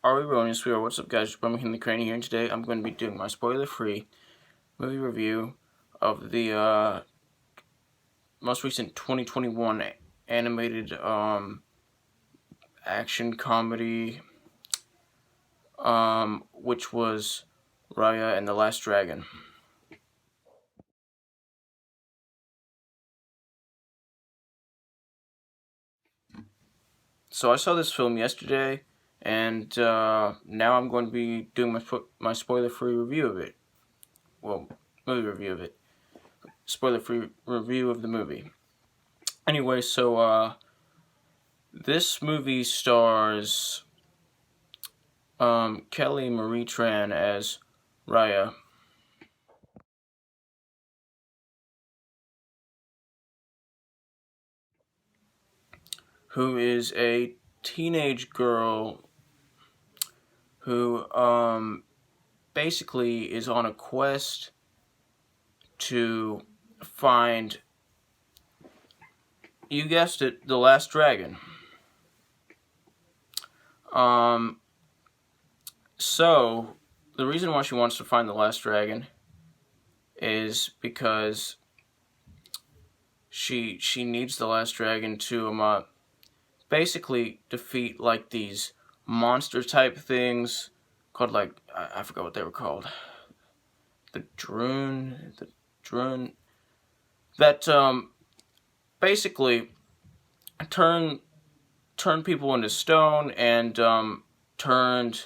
Are we rolling? Yes, we are. What's up, guys? I'm McKinley Crain here, and today I'm going to be doing my spoiler-free movie review of the most recent 2021 animated action comedy, which was Raya and the Last Dragon. So I saw this film yesterday, and now I'm going to be doing my spoiler-free review of it. Well, movie review of it. Spoiler-free review of the movie. Anyway, so this movie stars Kelly Marie Tran as Raya, who is a teenage girl who basically is on a quest to find, you guessed it, the last dragon. So the reason why she wants to find the last dragon is because she needs the last dragon to basically defeat like these monster type things called, like, I forgot what they were called. The Droon that basically turn people into stone and turned,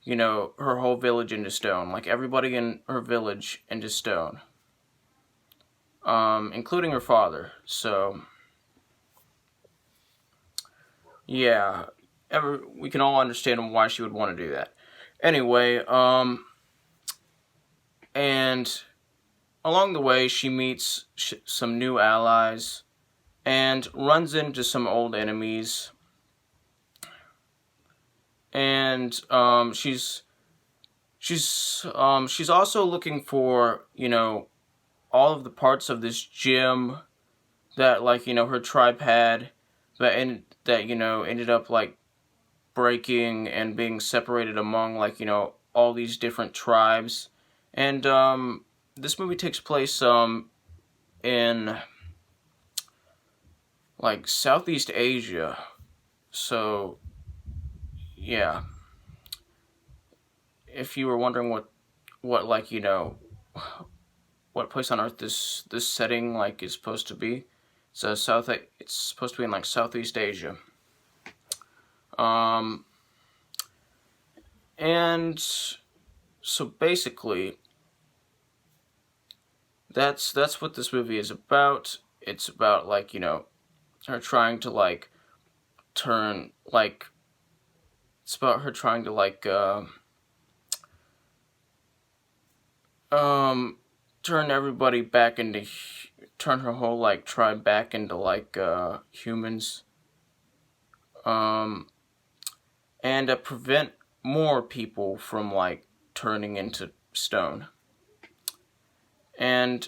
you know, her whole village into stone, like everybody in her village into stone, including her father. So yeah, we can all understand why she would want to do that. Anyway, and along the way she meets some new allies and runs into some old enemies. And she's also looking for, you know, all of the parts of this gem that, like, you know, her tribe had, that you know, ended up like breaking and being separated among, like, you know, all these different tribes. And this movie takes place in like Southeast Asia. So yeah, if you were wondering what like, you know, what place on earth this setting like is supposed to be, it's supposed to be in like Southeast Asia. And so basically that's what this movie is about. It's about, like, you know, her trying to like turn like it's about her trying to like turn everybody back into turn her whole like tribe back into like humans, and prevent more people from like turning into stone. And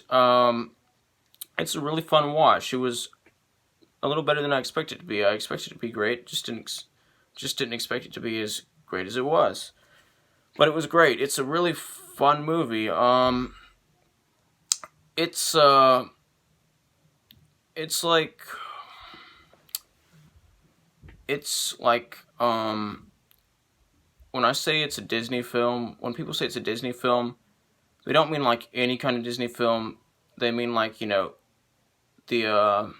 it's a really fun watch. It was a little better than I expected it to be. I expected it to be great, just didn't expect it to be as great as it was. But it was great. It's a really fun movie. It's like when I say it's a Disney film, when people say it's a Disney film, they don't mean like any kind of Disney film. They mean, like, you know, the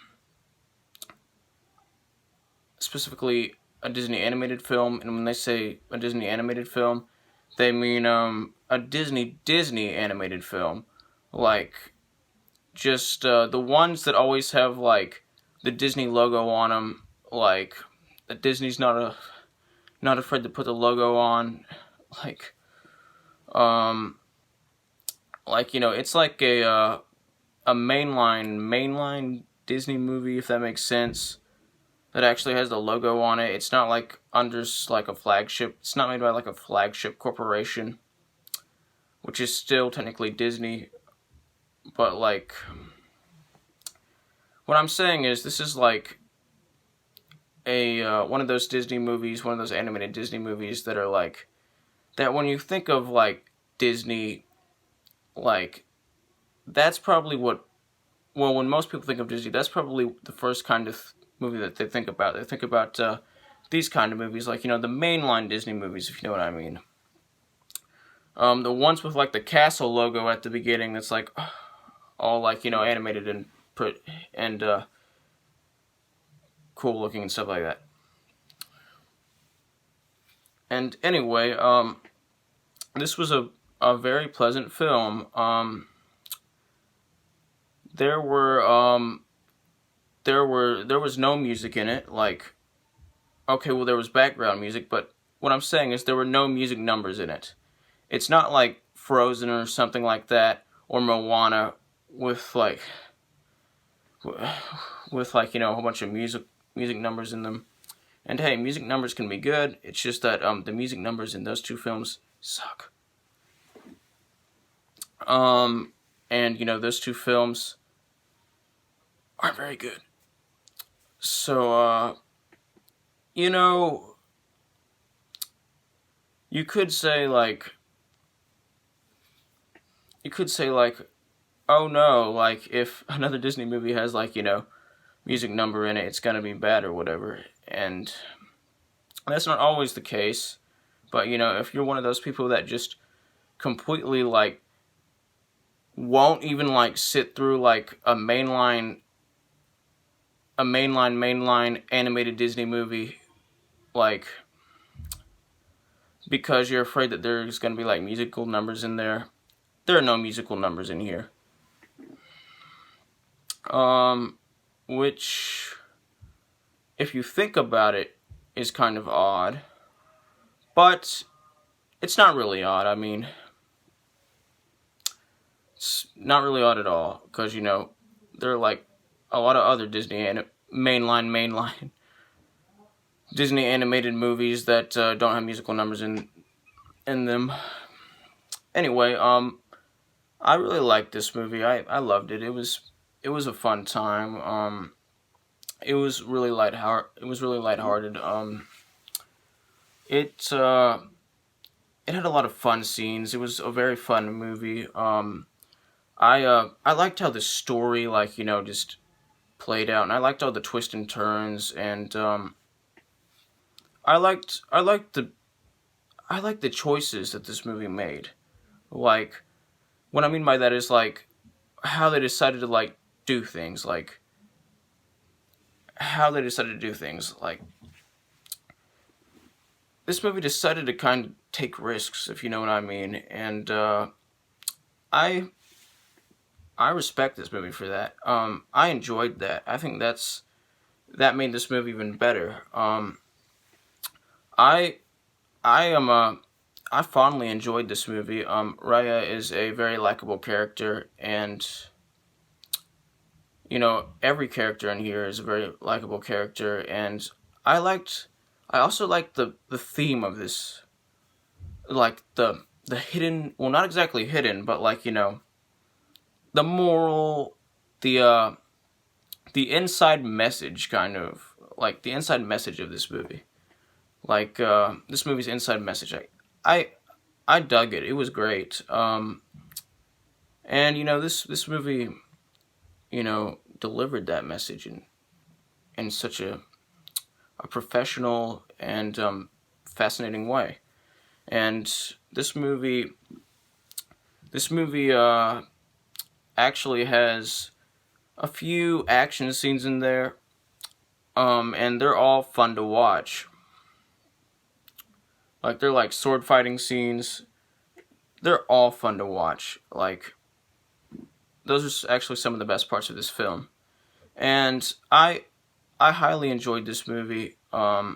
specifically a Disney animated film. And when they say a Disney animated film, they mean a Disney animated film, like just the ones that always have like the Disney logo on them. Like, Disney's not afraid to put the logo on, like you know, it's like a mainline Disney movie, if that makes sense, that actually has the logo on it. It's not like under like a flagship. It's not made by like a flagship corporation, which is still technically Disney. But like, what I'm saying is, this is like a one of those Disney movies, one of those animated Disney movies that are like that. When you think of like Disney, like that's probably what. Well, when most people think of Disney, that's probably the first kind of movie that they think about. They think about these kind of movies, like, the mainline Disney movies, if you know what I mean. The ones with like the castle logo at the beginning, that's like all like animated and cool looking and stuff like that. And anyway, this was a very pleasant film. There was no music in it. Like, okay, well, there was background music, but what I'm saying is there were no music numbers in it. It's not like Frozen or something like that, or Moana with like a whole bunch of music numbers in them. And hey, music numbers can be good. It's just that the music numbers in those two films suck. And those two films aren't very good. So you could say like oh no, like if another Disney movie has like music number in it, it's gonna be bad or whatever. And that's not always the case. But if you're one of those people that just completely like won't even like sit through like a mainline animated Disney movie, like, because you're afraid that there's gonna be like musical numbers in there. There are no musical numbers in here. Which, if you think about it, is kind of odd. But it's not really odd. I mean, it's not really odd at all. Because, there are like a lot of other Disney mainline Disney animated movies that don't have musical numbers in them. Anyway, I really liked this movie. I loved it. It was a fun time. It was really lighthearted. It had a lot of fun scenes. It was a very fun movie. I liked how the story just played out, and I liked all the twists and turns, and I liked the choices that this movie made. Like, what I mean by that is like how they decided to like do things, like this movie decided to kind of take risks, if you know what I mean, and I respect this movie for that. I enjoyed that. I think that made this movie even better. I fondly enjoyed this movie. Raya is a very likable character, and every character in here is a very likable character, and I also liked the theme of this, like the hidden, well, not exactly hidden, but like the moral, the inside message, kind of like the inside message of this movie. Like, this movie's inside message. I dug it. It was great. And, this movie, delivered that message in such a professional and fascinating way. And this movie actually has a few action scenes in there, and they're all fun to watch. Like, they're like sword fighting scenes. They're all fun to watch. Like, those are actually some of the best parts of this film. And I highly enjoyed this movie. The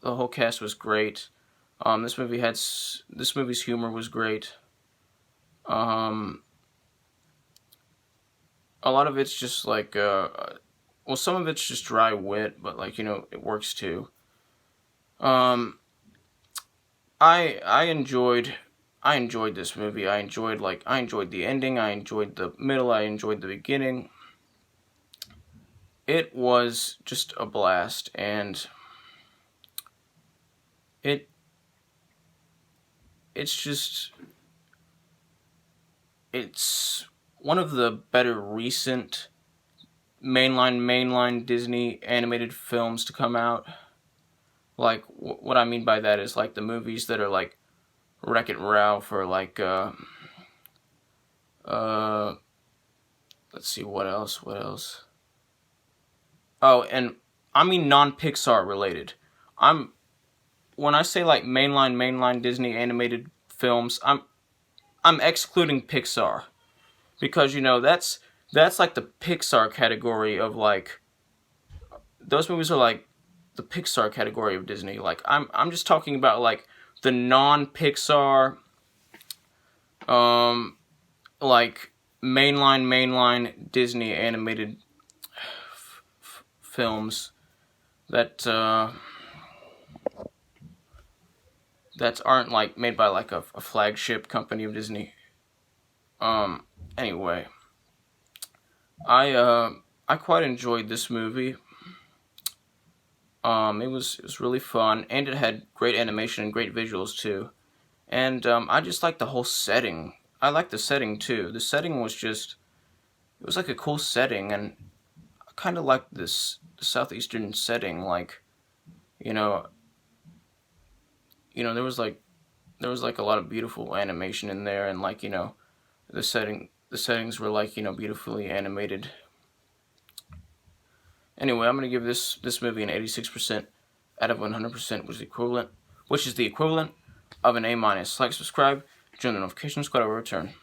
whole cast was great. This movie's humor was great. A lot of it's just like, well, some of it's just dry wit, but like, it works too. I enjoyed this movie. I enjoyed the ending. I enjoyed the middle. I enjoyed the beginning. it was just a blast, and it it's just it's one of the better recent mainline Disney animated films to come out. Like, what I mean by that is, like, the movies that are, like, Wreck-It Ralph, or, like, let's see, what else? Oh, and I mean non-Pixar related. When I say, like, mainline Disney animated films, I'm excluding Pixar. Because, that's, like, the Pixar category of, like, those movies are, like, the Pixar category of Disney. Like, I'm just talking about, like, the non-Pixar, like, mainline Disney animated films that that aren't, like, made by, like, a flagship company of Disney. Anyway, I quite enjoyed this movie. It was really fun, and it had great animation and great visuals too. And I just liked the whole setting. I liked the setting too. The setting was just, it was like a cool setting, and I kind of liked this southeastern setting. Like, you know, there was like a lot of beautiful animation in there, and, like, the settings were, like, beautifully animated. Anyway, I'm gonna give this movie an 86% out of 100%, which is the equivalent of an A-. Like, subscribe, join the notification squad. I will return.